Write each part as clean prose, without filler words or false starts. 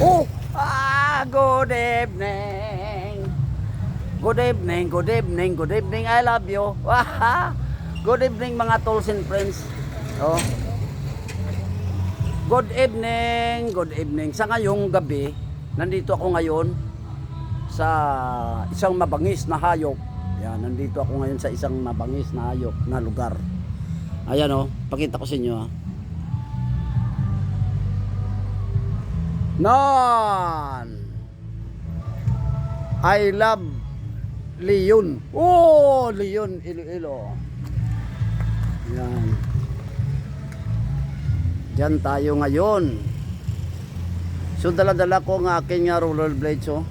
Oh, good evening. Good evening, good evening, good evening. I love you. Good evening mga tools and friends. Oh. Good evening, good evening. Sa ngayong gabi, nandito ako ngayon sa isang mabangis na hayop. Yan, nandito ako ngayon sa isang mabangis na hayop na lugar. Ayan oh, pakita ko sa inyo ah. Non. I love Leon. Oh, Leon Iloilo. Yan. Diyan tayo ngayon. So dala-dala ko ng aking rollerblades oh.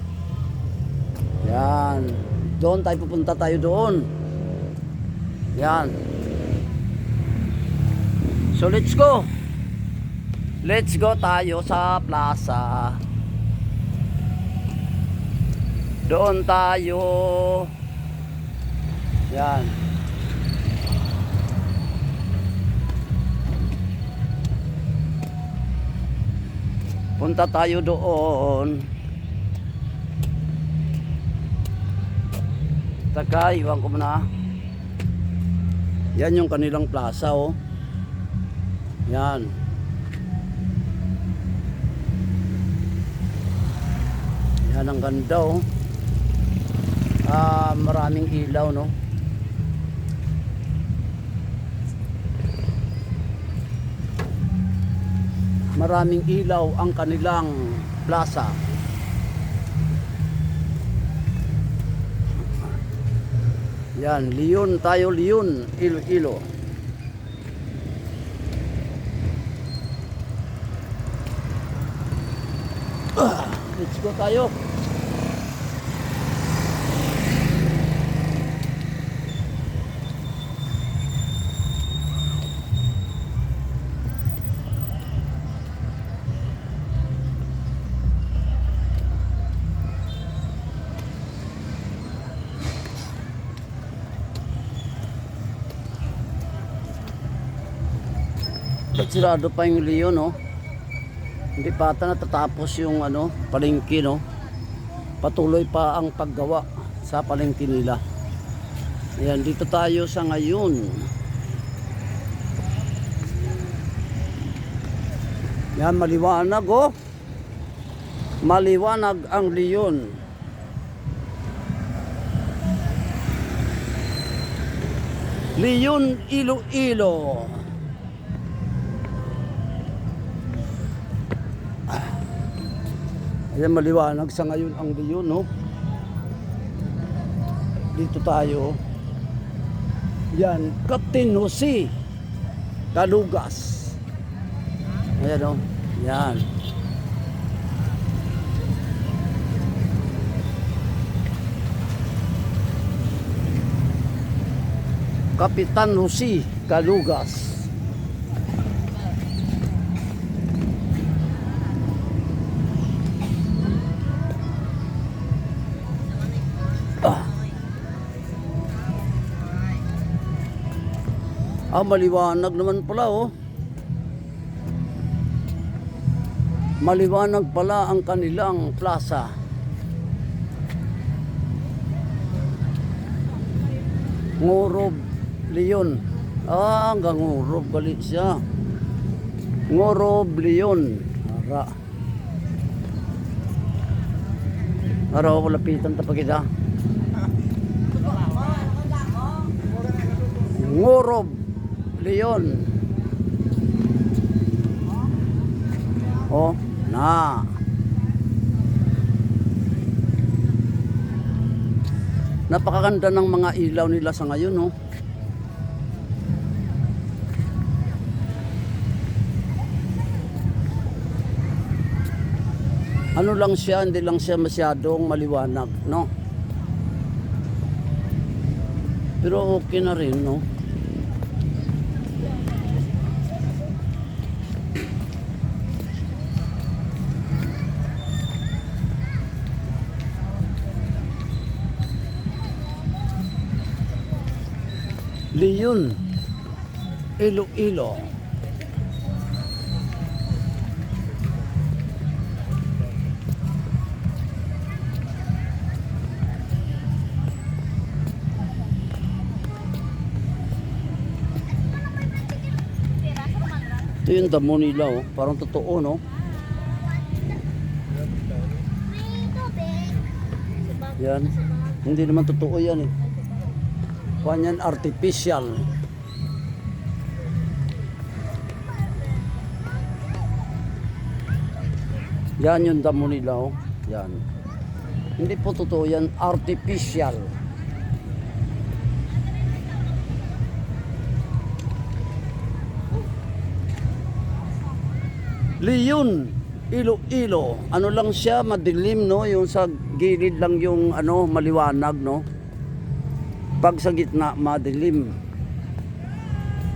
Yan. Doon tayo pupunta tayo doon. Yan. So let's go. Let's go tayo sa plaza. Doon tayo. Yan. Punta tayo doon. Taka, iwan ko muna. Yan yung kanilang plaza oh. Yan. Yan ang ganda oh. Maraming ilaw no. Maraming ilaw ang kanilang plaza. Yan, Leon tayo, Leon Iloilo. Let's go tayo. Sirado pa yung Leon no. Hindi pa ata natatapos yung ano, palengke no. Patuloy pa ang paggawa sa palengke nila. Ayan, dito tayo sa ngayon. Yan, maliwanag oh. Maliwanag ang Leon. Leon Iloilo. Ayan, maliwanag sa ngayon ang Leon no. Dito tayo. Yan, Captain Jose Calugas. Ayan o. Yan. Kapitan Jose Calugas. Maliwanag naman pala oh. Maliwanag pala ang kanilang plaza. Ngorob Leon. Hanggang Ngorob balik siya. Ngorob Leon. Ara wala pitan ta pagida. Ngorob Leon. Oh, na. Napakaganda ng mga ilaw nila sa ngayon, no. Ano lang siya, hindi lang siya masyadong maliwanag, no. Pero okay na rin, no. Leon Iloilo. Ito yung damo nila, oh. Parang totoo, no? Yan. Hindi naman totoo yan, eh. Kuhan yan, artificial. Yan yung damo nila, oh. Yan. Hindi po totoo yan, artificial. Leon, Iloilo. Ano lang siya, madilim, no? Yung sa gilid lang yung ano, maliwanag, no? Pag sa gitna, madilim.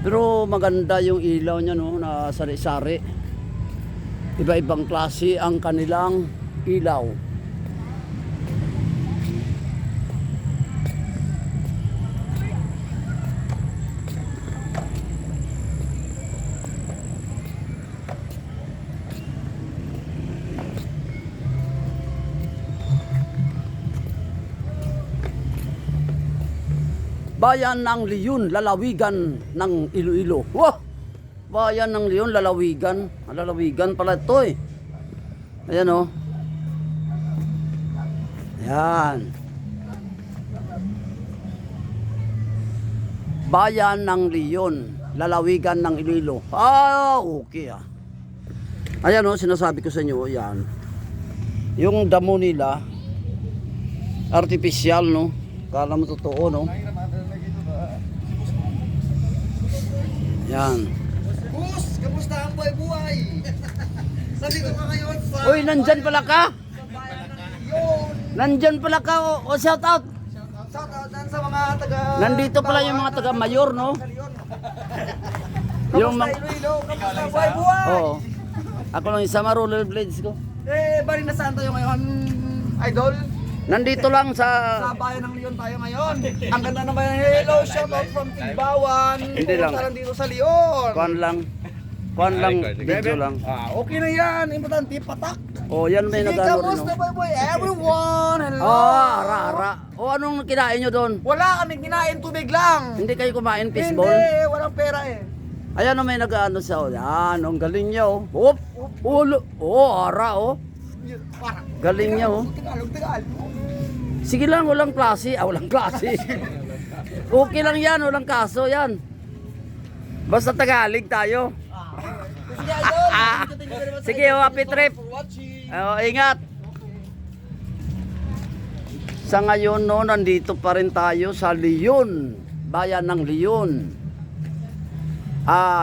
Pero maganda yung ilaw niya, no? Na sari-sari. Iba-ibang klase ang kanilang ilaw. Bayan ng Leon, lalawigan ng Iloilo. Wah! Bayan ng Leon, lalawigan. Lalawigan pala ito, eh. Ayan, oh. Ayan. Bayan ng Leon, lalawigan ng Iloilo. Ah, okay, ah. Ayan, oh, sinasabi ko sa inyo, yan. Yung damo nila, artificial, no? Kala mo totoo, no? Yan. Boss, kamusta ang buhay-buhay? Sabi ko ka ngayon sa... Uy, nandyan pala ka? Sa bayan ng Leon. Nandyan pala ka, o shout out. Shout out dyan sa mga taga... Nandito pala yung mga taga Mayor, no? Sa Leon. Yung Kamusta Iloilo? Kamusta ang buhay-buhay? Oo. Ako lang isa roller blades ko. Eh, bali na saan tayo ngayon, idol? Nandito lang Sa sa bayan ng Leon tayo ngayon. Ang ganda ng bayan. Hello, shout out from Tigbawan. Hindi lang. Pumunta lang dito sa Leon. kuan lang video lang. Ah, okay na yan. Importante, patak. Oh, yan may Sige, nagano rin. kamusta, No? boy, everyone? Hello. Oh, ara. O anong kinain nyo doon? Wala kaming kinain, tubig lang. Hindi kayo kumain fishball? Hindi, walang pera eh. Ayan o may nag-ano sa yan, ang galing niya oh. Op, ulo. Oh, ara oh. Parang, Galing niya oh. Tagalog. Sige lang, walang klase. Walang klase. Okay lang yan, walang kaso yan. Basta Tagalog tayo. Sige, idol. Sige, oh, happy trip. Ingat. Sa ngayon no, nandito pa rin tayo sa Leon, bayan ng Leon.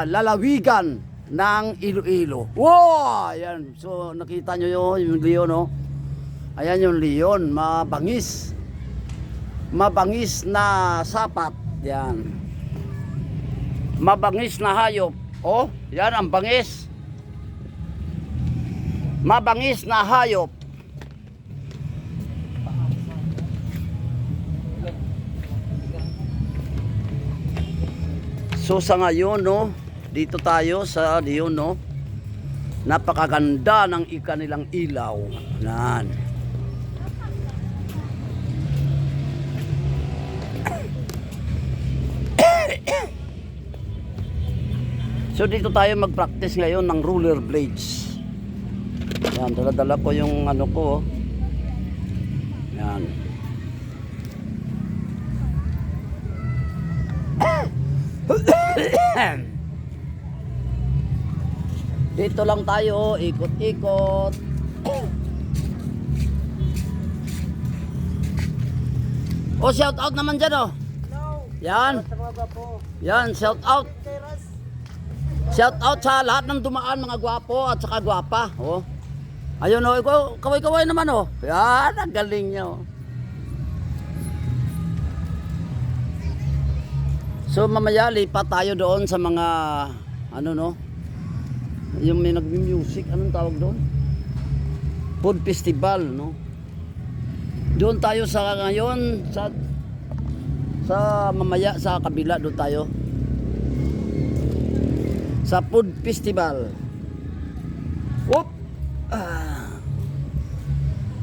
Lalawigan ng Iloilo. Wow! Ayan. So nakita nyo yung Leon, no? Ayan yung Leon, mabangis. Mabangis na sapat. Yan. Mabangis na hayop. Oh, yan ang bangis. Mabangis na hayop. So sa ngayon, no, dito tayo sa Leon, no. Napakaganda ng kanilang ilaw. Yan. So dito tayo mag-practice ngayon ng roller blades. Yan, dala-dala ko yung ano ko. Yan. Dito lang tayo, ikot-ikot. Oh, shout out naman dyan, oh. Yan. Yan, shout out. Shout out sa lahat ng dumaan, mga gwapo at saka gwapa. Oh. Ayun, oh, kaway-kaway naman, oh. Yan, ang galing niya, oh. So mamaya lipat tayo doon sa mga ano, no, yung may nag-music, anong tawag doon? Food festival, no? Doon tayo sa ngayon sa mamaya sa kabila doon tayo. Sa food festival. Whoop!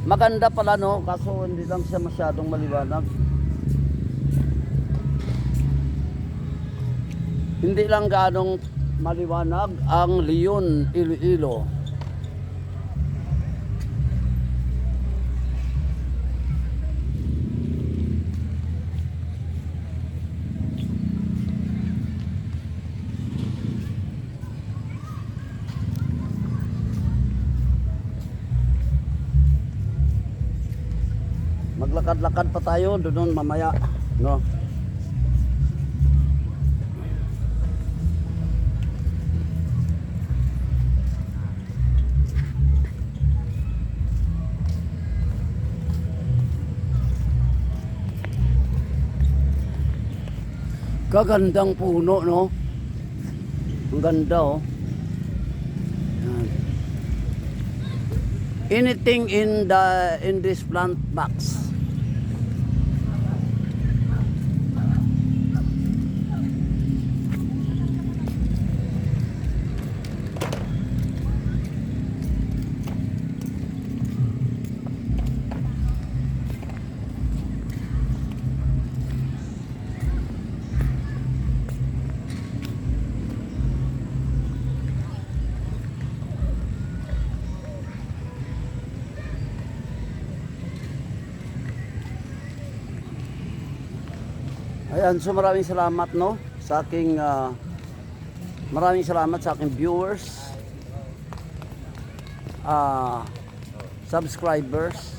Maganda pala, no, kaso hindi lang siya masyadong maliwanag. Hindi lang ganong maliwanag ang Leon, Iloilo. Maglakad-lakad pa tayo doon mamaya, no? Kagandang puno, no? Ang ganda, oh. Yan. Anything in this plant box. Ayan, so maraming salamat, no, sa aking maraming salamat sa aking viewers, subscribers,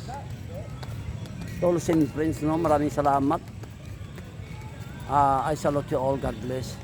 Tolls and friends, no, maraming salamat. I salute you all. God bless.